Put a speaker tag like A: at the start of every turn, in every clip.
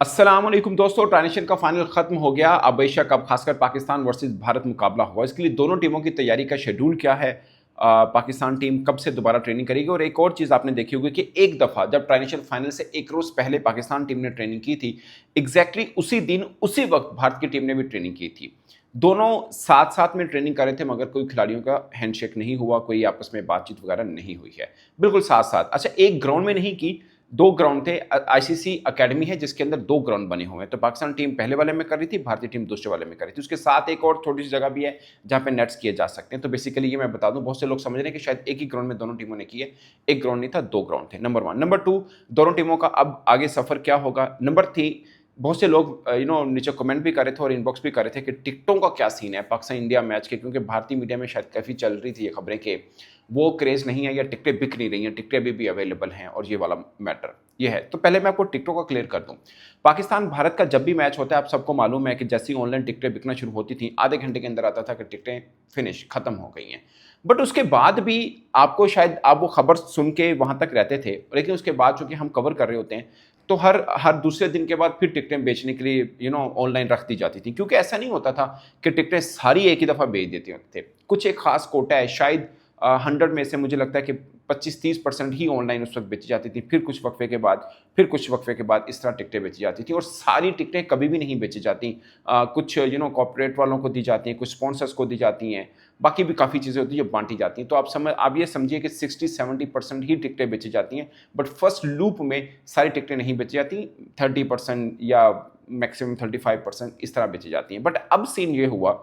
A: अस्सलाम वालेकुम दोस्तों, ट्रांजिशन का फाइनल खत्म हो गया। अब बेशक अब खासकर पाकिस्तान वर्सेस भारत मुकाबला होगा। इसके लिए दोनों टीमों की तैयारी का शेड्यूल क्या है, पाकिस्तान टीम कब से दोबारा ट्रेनिंग करेगी। और एक और चीज़ आपने देखी होगी कि एक दफ़ा जब ट्रांजिशन फाइनल से एक रोज़ पहले पाकिस्तान टीम ने ट्रेनिंग की थी, एग्जैक्टली उसी दिन उसी वक्त भारत की टीम ने भी ट्रेनिंग की थी। दोनों साथ साथ में ट्रेनिंग कर रहे थे, मगर कोई खिलाड़ियों का हैंडशेक नहीं हुआ, कोई आपस में बातचीत वगैरह नहीं हुई है। बिल्कुल साथ साथ, अच्छा, एक ग्राउंड में नहीं की, दो ग्राउंड थे। आईसीसी एकेडमी है जिसके अंदर दो ग्राउंड बने हुए हैं। तो पाकिस्तान टीम पहले वाले में कर रही थी, भारतीय टीम दूसरे वाले में कर रही थी। उसके साथ एक और थोड़ी सी जगह भी है जहां पे नेट्स किए जा सकते हैं। तो बेसिकली ये मैं बता दूं, बहुत से लोग समझ रहे हैं कि शायद एक ही ग्राउंड में दोनों टीमों ने किए। एक ग्राउंड नहीं था, दो ग्राउंड थे। Number one. नंबर टू, दोनों टीमों का अब आगे सफर क्या होगा। नंबर थ्री, बहुत से लोग नीचे कमेंट भी कर रहे थे और इनबॉक्स भी कर रहे थे कि टिकटों का क्या सीन है पाकिस्तान इंडिया मैच के, क्योंकि भारतीय मीडिया में शायद काफ़ी चल रही थी ये खबरें कि वो क्रेज़ नहीं है या टिकटें बिक नहीं रही हैं, टिकटें अभी भी अवेलेबल हैं, और ये वाला मैटर ये है। तो पहले मैं आपको टिकटों का क्लियर कर दूं। पाकिस्तान भारत का जब भी मैच होता है, आप सबको मालूम है कि जैसी ऑनलाइन टिकटें बिकना शुरू होती थी, आधे घंटे के अंदर आता था कि टिकटें फिनिश खत्म हो गई हैं। बट उसके बाद भी आपको शायद आप वो खबर सुन के वहां तक रहते थे, लेकिन उसके बाद चूंकि हम कवर कर रहे होते हैं, तो हर हर दूसरे दिन के बाद फिर टिकटें बेचने के लिए ऑनलाइन रख दी जाती थी। क्योंकि ऐसा नहीं होता था कि टिकटें सारी एक ही दफ़ा बेच देते थे। कुछ एक खास कोटा है, शायद 100 में से मुझे लगता है कि 25-30% ही ऑनलाइन उस वक्त बेची जाती थी। फिर कुछ वक्फे के बाद इस तरह टिकटें बेची जाती थी, और सारी टिकटें कभी भी नहीं बेची जाती। कुछ कॉर्पोरेट वालों को दी जाती हैं, कुछ स्पॉन्सर्स को दी जाती हैं, बाकी भी काफ़ी चीज़ें होती हैं जो बांटी जाती हैं। तो आप ये समझिए कि 60-70% ही टिकटें बेची जाती हैं। बट फर्स्ट लूप में सारी टिकटें नहीं बेची जाती, 30% या मैक्सिमम 35% इस तरह बेची जाती हैं। बट अब सीन ये हुआ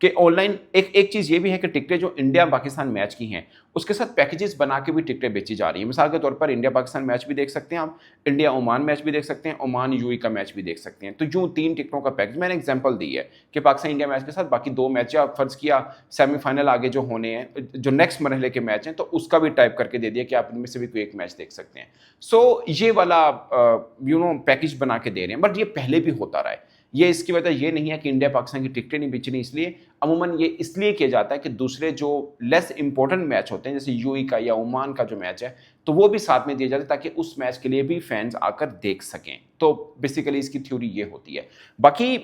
A: कि ऑनलाइन एक एक चीज़ ये भी है कि टिकटें जो इंडिया पाकिस्तान मैच की हैं, उसके साथ पैकेजेस बना के भी टिकटें बेची जा रही हैं। मिसाल के तौर पर इंडिया पाकिस्तान मैच भी देख सकते हैं आप, इंडिया ओमान मैच भी देख सकते हैं, ओमान यूएई का मैच भी देख सकते हैं। तो यूँ 3 टिकटों का पैकेज मैंने एग्जांपल दी है कि पाकिस्तान इंडिया मैच के साथ बाकी 2 मैच, या फ़र्ज़ किया सेमीफाइनल आगे जो होने हैं, जो नेक्स्ट मरहले के मैच हैं, तो उसका भी टाइप करके दे दिया कि आप इनमें से भी कोई एक मैच देख सकते हैं। सो ये वाला पैकेज बना के दे रहे हैं। बट ये पहले भी होता रहा है। ये इसकी वजह ये नहीं है कि इंडिया पाकिस्तान की टिकटें नहीं बेचनी इसलिए। अमूमन ये इसलिए किया जाता है कि दूसरे जो लेस इंपॉर्टेंट मैच होते हैं, जैसे यूएई का या ओमान का जो मैच है, तो वो भी साथ में दिए जाते हैं ताकि उस मैच के लिए भी फैंस आकर देख सकें। तो बेसिकली इसकी थ्योरी ये होती है। बाकी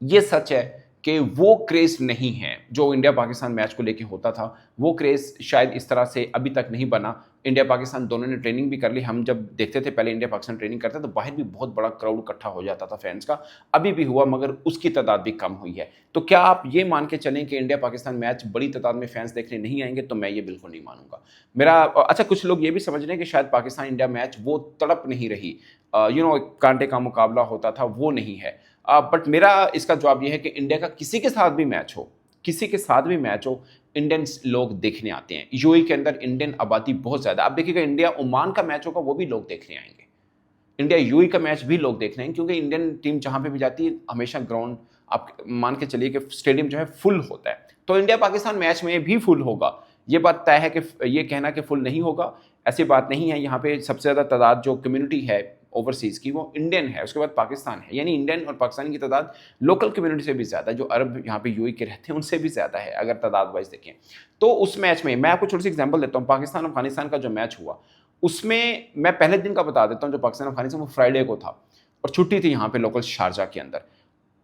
A: ये सच है कि वो क्रेज़ नहीं है जो इंडिया पाकिस्तान मैच को लेके होता था। वो क्रेज़ शायद इस तरह से अभी तक नहीं बना। इंडिया पाकिस्तान दोनों ने ट्रेनिंग भी कर ली। हम जब देखते थे पहले इंडिया पाकिस्तान ट्रेनिंग करता तो बाहर भी बहुत बड़ा क्राउड इकट्ठा हो जाता था फैंस का। अभी भी हुआ, मगर उसकी तादाद भी कम हुई है। तो क्या आप ये मान के चलें कि इंडिया पाकिस्तान मैच बड़ी तादाद में फैंस देखने नहीं आएँगे? तो मैं ये बिल्कुल नहीं मानूँगा। अच्छा, कुछ लोग ये भी समझ रहे हैं कि शायद पाकिस्तान इंडिया मैच वो तड़प नहीं रही, कांटे का मुकाबला होता था, वो नहीं है। बट मेरा इसका जवाब ये है कि इंडिया का किसी के साथ भी मैच हो, किसी के साथ भी मैच हो, इंडियंस लोग देखने आते हैं। यूएई के अंदर इंडियन आबादी बहुत ज़्यादा। आप देखिएगा, इंडिया ओमान का मैच होगा, वो भी लोग देखने आएँगे। इंडिया यूएई का मैच भी लोग देख रहे हैं, क्योंकि इंडियन टीम जहाँ पे भी जाती है, हमेशा ग्राउंड, आप मान के चलिए कि स्टेडियम जो है फुल होता है। तो इंडिया पाकिस्तान मैच में भी फुल होगा। ये बात तय है कि ये कहना कि फुल नहीं होगा, ऐसी बात नहीं है। यहाँ पे सबसे ज़्यादा तादाद जो कम्युनिटी है ओवरसीज़ की, वो इंडियन है, उसके बाद पाकिस्तान है। यानी इंडियन और पाकिस्तानी की तादाद लोकल कम्युनिटी से भी ज़्यादा है। जो अरब यहाँ पे यूएई के रहते हैं उनसे भी ज़्यादा है, अगर तादाद वाइज देखें। तो उस मैच में मैं आपको छोटी सी एग्जाम्पल देता हूँ। पाकिस्तान अफगानिस्तान का जो मैच हुआ, उसमें मैं पहले दिन का बता देता हूँ। जो पाकिस्तान अफगानिस्तान, वो फ्राइडे को था और छुट्टी थी यहाँ पे लोकल शारजाह के अंदर।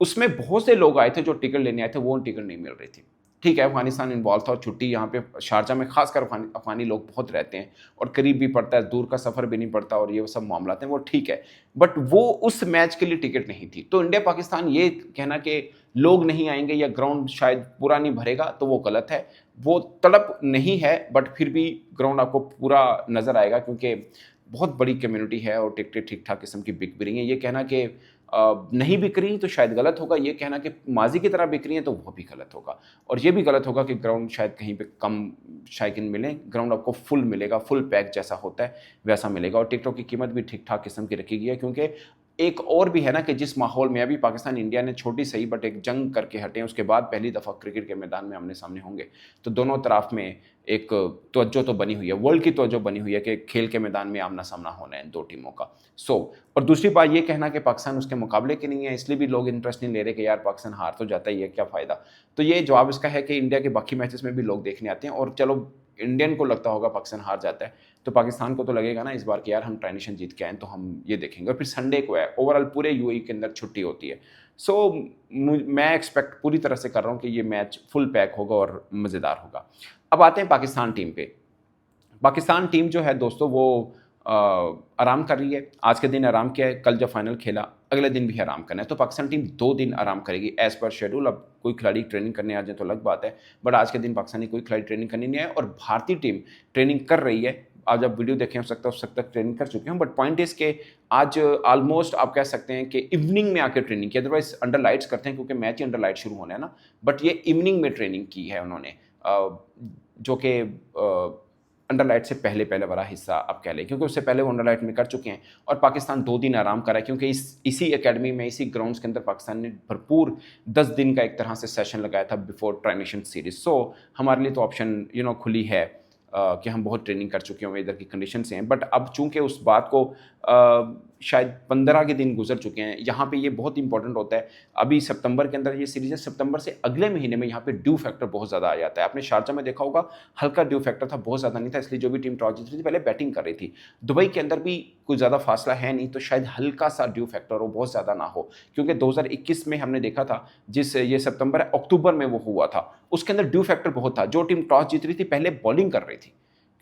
A: उसमें बहुत से लोग आए थे जो टिकट लेने आए थे, वो टिकट नहीं मिल रही थी। ठीक है, अफगानिस्तान इन्वॉल्व था और छुट्टी यहाँ पे शारजाह में खासकर अफगानी लोग बहुत रहते हैं, और करीब भी पड़ता है, दूर का सफ़र भी नहीं पड़ता, और ये सब मामला हैं, वो ठीक है। बट वो उस मैच के लिए टिकट नहीं थी। तो इंडिया पाकिस्तान ये कहना कि लोग नहीं आएंगे या ग्राउंड शायद पूरा नहीं भरेगा, तो वो गलत है। वो तड़प नहीं है, बट फिर भी ग्राउंड आपको पूरा नज़र आएगा, क्योंकि बहुत बड़ी कम्युनिटी है और टिकटें ठीक ठाक किस्म की बिक भी रही हैं। ये कहना कि नहीं बिक रही तो शायद गलत होगा। ये कहना कि माजी की तरह बिक रही है तो वो भी गलत होगा। और ये भी गलत होगा कि ग्राउंड शायद कहीं पे कम शायकीन मिले। ग्राउंड आपको फुल मिलेगा, फुल पैक जैसा होता है वैसा मिलेगा। और टिकटों की कीमत भी ठीक ठाक किस्म की रखी गई है, क्योंकि एक और भी है ना कि जिस माहौल में अभी पाकिस्तान इंडिया ने छोटी सही बट एक जंग करके हटे हैं, उसके बाद पहली दफ़ा क्रिकेट के मैदान में आमने सामने होंगे, तो दोनों तरफ में एक तवज्जो तो बनी हुई है, वर्ल्ड की तवज्जो बनी हुई है कि खेल के मैदान में आमना सामना होना है दो टीमों का। और दूसरी बात ये कहना कि पाकिस्तान उसके मुकाबले की नहीं है, इसलिए भी लोग इंटरेस्ट नहीं ले रहे कि यार पाकिस्तान हार तो जाता ही है, क्या फ़ायदा। तो ये जवाब इसका है कि इंडिया के बाकी मैचेस में भी लोग देखने आते हैं। और चलो इंडियन को लगता होगा पाकिस्तान हार जाता है, तो पाकिस्तान को तो लगेगा ना इस बार कि यार हम ट्राई नेशन जीत के आए तो हम ये देखेंगे। और फिर संडे को है, ओवरऑल पूरे यूएई के अंदर छुट्टी होती है। सो मैं एक्सपेक्ट पूरी तरह से कर रहा हूँ कि ये मैच फुल पैक होगा और मज़ेदार होगा। अब आते हैं पाकिस्तान टीम पे। पाकिस्तान टीम जो है दोस्तों वो आराम कर रही है। आज के दिन आराम किया है, कल जब फाइनल खेला अगले दिन भी आराम करना है, तो पाकिस्तान टीम 2 दिन आराम करेगी एज़ पर शेड्यूल। अब कोई खिलाड़ी ट्रेनिंग करने आ जाए तो अलग बात है, बट आज के दिन पाकिस्तानी कोई खिलाड़ी ट्रेनिंग करने नहीं आया और भारतीय टीम ट्रेनिंग कर रही है। आप जब वीडियो देखें हो सकता है उस तक ट्रेनिंग कर चुके हैं, बट पॉइंट इस के आज ऑलमोस्ट आप कह सकते हैं कि इवनिंग में आकर ट्रेनिंग की, अदरवाइज अंडर लाइट्स करते हैं क्योंकि मैच ही अंडर लाइट शुरू होना है ना, बट ये इवनिंग में ट्रेनिंग की है उन्होंने, जो कि अंडर लाइट से पहले वाला हिस्सा आप कह लें, क्योंकि उससे पहले वो अंडर लाइट में कर चुके हैं। और पाकिस्तान 2 दिन आराम करा है क्योंकि इसी एकेडमी में, इसी ग्राउंड्स के अंदर पाकिस्तान ने भरपूर 10 दिन का एक तरह से सेशन लगाया था बिफोर ट्राई नेशन सीरीज। सो हमारे लिए तो ऑप्शन खुली है कि हम बहुत ट्रेनिंग कर चुके हैं, इधर की कंडीशन से हैं। बट अब चूंकि उस बात को शायद 15 के दिन गुजर चुके हैं, यहाँ पे ये बहुत इंपॉर्टेंट होता है। अभी सितंबर के अंदर ये सीरीज है, सितंबर से अगले महीने में यहाँ पे ड्यू फैक्टर बहुत ज़्यादा आ जाता है। आपने शारजा में देखा होगा हल्का ड्यू फैक्टर था, बहुत ज़्यादा नहीं था, इसलिए जो भी टीम टॉस जीत रही थी पहले बैटिंग कर रही थी। दुबई के अंदर भी कुछ ज़्यादा फासला है नहीं, तो शायद हल्का सा ड्यू फैक्टर हो, बहुत ज़्यादा ना हो, क्योंकि 2021 में हमने देखा था, जिस ये सितंबर अक्टूबर में वो हुआ था, उसके अंदर ड्यू फैक्टर बहुत था। जो टीम टॉस जीत रही थी पहले बॉलिंग कर रही थी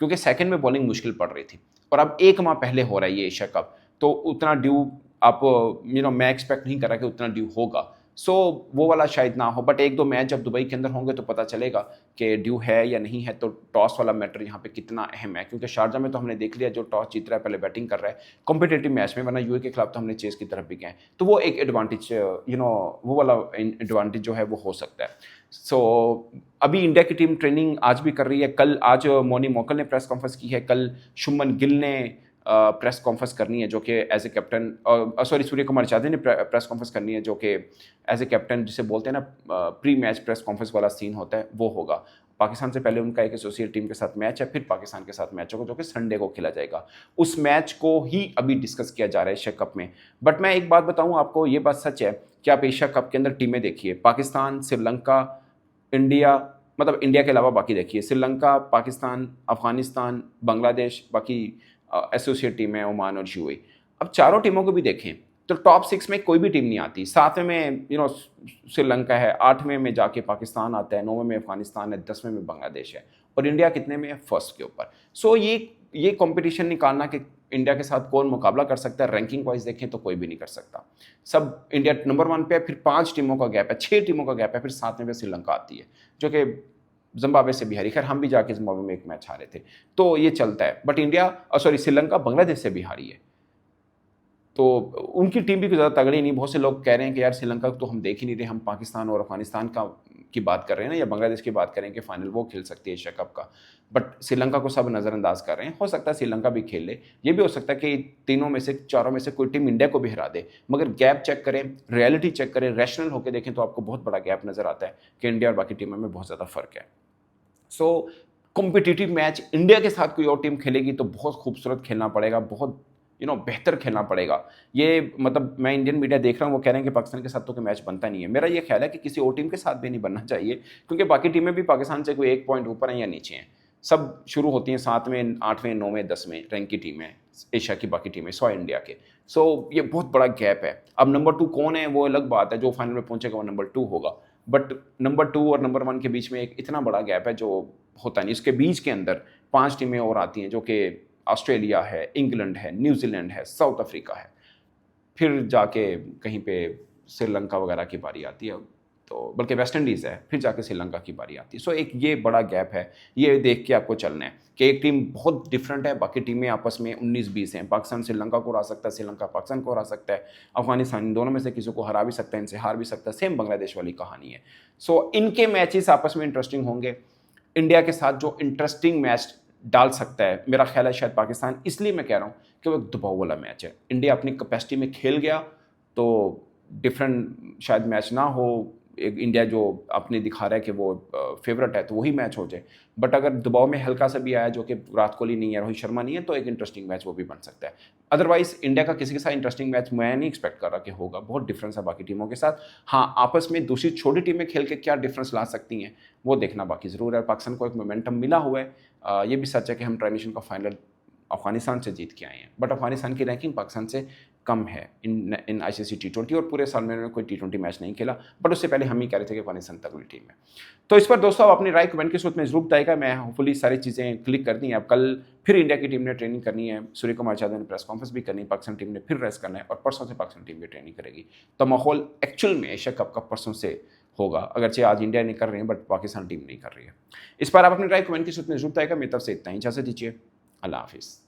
A: क्योंकि सेकंड में बॉलिंग मुश्किल पड़ रही थी, और अब 1 माह पहले हो रहा है ये एशिया कप, तो उतना ड्यू आप मैं एक्सपेक्ट नहीं कर रहा कि उतना ड्यू होगा। सो वो वाला शायद ना हो, बट 1-2 मैच जब दुबई के अंदर होंगे तो पता चलेगा कि ड्यू है या नहीं है। तो टॉस वाला मैटर यहाँ पे कितना अहम है, क्योंकि शारजा में तो हमने देख लिया जो टॉस जीत रहा है पहले बैटिंग कर रहा है कॉम्पिटेटिव मैच में, वरना यूए के खिलाफ तो हमने चेस की तरफ भी गए, तो वो एक एडवांटेज वो वाला एडवांटेज जो है वो हो सकता है। सो अभी इंडिया की टीम ट्रेनिंग आज भी कर रही है। आज मोनी मोकल ने प्रेस कॉन्फ्रेंस की है, कल शुभमन गिल ने प्रेस कॉन्फ्रेंस करनी है जो कि as a captain, sorry Surya Kumar Yadav ने प्रेस कॉन्फ्रेंस करनी है जो कि एज ए कैप्टन जिसे बोलते हैं ना प्री मैच प्रेस कॉन्फ्रेंस वाला सीन होता है, वो होगा। पाकिस्तान से पहले उनका एक एसोसिएट टीम के साथ मैच है, फिर पाकिस्तान के साथ मैच होगा जो कि संडे को खेला जाएगा। उस मैच को ही अभी डिस्कस किया जा रहा है एशिया कप में। बट मैं एक बात बताऊं आपको, ये बात सच है कि आप एशिया कप के अंदर टीमें देखिए, पाकिस्तान, श्रीलंका, इंडिया, मतलब इंडिया के अलावा बाकी देखिए, श्रीलंका, पाकिस्तान, अफगानिस्तान, बांग्लादेश, बाकी एसोसिएट टीम है ओमान और यूएई। अब चारों टीमों को भी देखें तो टॉप 6 में कोई भी टीम नहीं आती। 7वें में श्रीलंका है, 8वें में जाके पाकिस्तान आता है, 9वें में अफगानिस्तान है, 10वें में बांग्लादेश है, और इंडिया कितने में है? फर्स्ट के ऊपर। सो ये कंपटीशन निकालना कि इंडिया के साथ कौन मुकाबला कर सकता है, रैंकिंग वाइज देखें तो कोई भी नहीं कर सकता। सब इंडिया नंबर 1 पे है, फिर 5 टीमों का गैप है, 6 टीमों का गैप है, फिर 7वें पे श्रीलंका आती है जो कि जिम्बाब्वे से भी हारी। खैर हम भी जाके जिम्बाब्वे में एक मैच हारे थे, तो ये चलता है। बट श्रीलंका बांग्लादेश से भी हारी है, तो उनकी टीम भी कुछ ज़्यादा तगड़ी नहीं। बहुत से लोग कह रहे हैं कि यार श्रीलंका तो हम देख ही नहीं रहे, हम पाकिस्तान और अफगानिस्तान की बात कर रहे हैं ना, या बांग्लादेश की बात करें कि फाइनल वो खेल सकती है एशिया कप का, बट श्रीलंका को सब नज़रअंदाज कर रहे हैं। हो सकता है श्रीलंका भी खेल ले, ये भी हो सकता है कि तीनों में से, चारों में से कोई टीम इंडिया को भी हरा दे। मगर गैप चेक करें, रियलिटी चेक करें, रैशनल होकर देखें तो आपको बहुत बड़ा गैप नज़र आता है कि इंडिया और बाकी टीमों में बहुत ज़्यादा फर्क है। सो कॉम्पिटिटिव मैच इंडिया के साथ कोई और टीम खेलेगी तो बहुत खूबसूरत खेलना पड़ेगा, बहुत बेहतर खेलना पड़ेगा। ये मतलब मैं इंडियन मीडिया देख रहा हूँ, वो कह रहे हैं कि पाकिस्तान के साथ तो कोई मैच बनता नहीं है। मेरा ये ख्याल है कि किसी और टीम के साथ भी नहीं बनना चाहिए, क्योंकि बाकी टीमें भी पाकिस्तान से कोई 1 पॉइंट ऊपर हैं या नीचे हैं। सब शुरू होती हैं 7वें, 8वें, 9वें, 10वें रैंक की टीमें, एशिया की बाकी टीमें, सॉ इंडिया के। सो ये बहुत बड़ा गैप है। अब नंबर 2 कौन है वो अलग बात है, जो फाइनल में पहुंचेगा वो नंबर 2 होगा, बट नंबर 2 और नंबर 1 के बीच में एक इतना बड़ा गैप है जो होता नहीं। इसके बीच के अंदर 5 टीमें और आती हैं जो कि ऑस्ट्रेलिया है, इंग्लैंड है, न्यूजीलैंड है, साउथ अफ्रीका है, फिर जाके कहीं पे श्रीलंका वगैरह की बारी आती है, तो बल्कि वेस्ट इंडीज़ है, फिर जाके श्रीलंका की बारी आती है। सो एक ये बड़ा गैप है, ये देख के आपको चलना है कि एक टीम बहुत डिफरेंट है, बाकी टीमें आपस में 19-20 हैं। पाकिस्तान श्रीलंका को हरा सकता है, श्रीलंका पाकिस्तान को हरा सकता है, अफगानिस्तान इन दोनों में से किसी को हरा भी सकता है, इनसे हार भी सकता है। सेम बांग्लादेश वाली कहानी है। सो इनके मैचेस आपस में इंटरेस्टिंग होंगे। इंडिया के साथ जो इंटरेस्टिंग मैच डाल सकता है मेरा ख्याल है शायद पाकिस्तान, इसलिए मैं कह रहा हूँ कि वो एक दबाव वाला मैच है। इंडिया अपनी कैपेसिटी में खेल गया तो डिफरेंट शायद मैच ना हो, एक इंडिया जो अपने दिखा रहा है कि वो फेवरेट है तो वही मैच हो जाए, बट अगर दबाव में हल्का सा भी आया जो कि विराट कोहली नहीं है, रोहित शर्मा नहीं है, तो एक इंटरेस्टिंग मैच वो भी बन सकता है। अदरवाइज इंडिया का किसी के साथ इंटरेस्टिंग मैच मैं नहीं एक्सपेक्ट कर रहा कि होगा, बहुत डिफरेंस है बाकी टीमों के साथ। हाँ, आपस में दूसरी छोटी टीमें खेल के क्या डिफरेंस ला सकती हैं वो देखना बाकी ज़रूर है। पाकिस्तान को एक मोमेंटम मिला हुआ है, ये भी सच है कि हम ट्रांजिशन का फाइनल अफगानिस्तान से जीत के आए हैं, बट अफगानिस्तान की रैंकिंग पाकिस्तान से कम है इन आईसीसी टी20, और पूरे साल में उन्होंने कोई टी20 मैच नहीं खेला, बट उससे पहले हम ही कह रहे थे कि अफगानिस्तान तगड़ी टीम है। तो इस पर दोस्तों आप अपनी राय कमेंट के सूत्र में जरूर बताएगा। मैं होपफुली सारी चीज़ें क्लिक कर दी हैं। अब कल फिर इंडिया की टीम ने ट्रेनिंग करनी है, सूर्य कुमार यादव ने प्रेस कॉन्फ्रेंस भी करनी है, पाकिस्तान टीम ने फिर रेस्ट करना है, और परसों से पाकिस्तान टीम भी ट्रेनिंग करेगी। तो माहौल एक्चुअल में एशिया कप का परसों से होगा, अगरचे आज इंडिया नहीं कर रहे हैं बट पाकिस्तान टीम नहीं कर रही है। इस पर आप अपनी राय कमेंट के सूत्र में जरूर बताएगा। मेरी तरफ से इतना ही, इजाजत दीजिए, अल्लाह हाफिज़।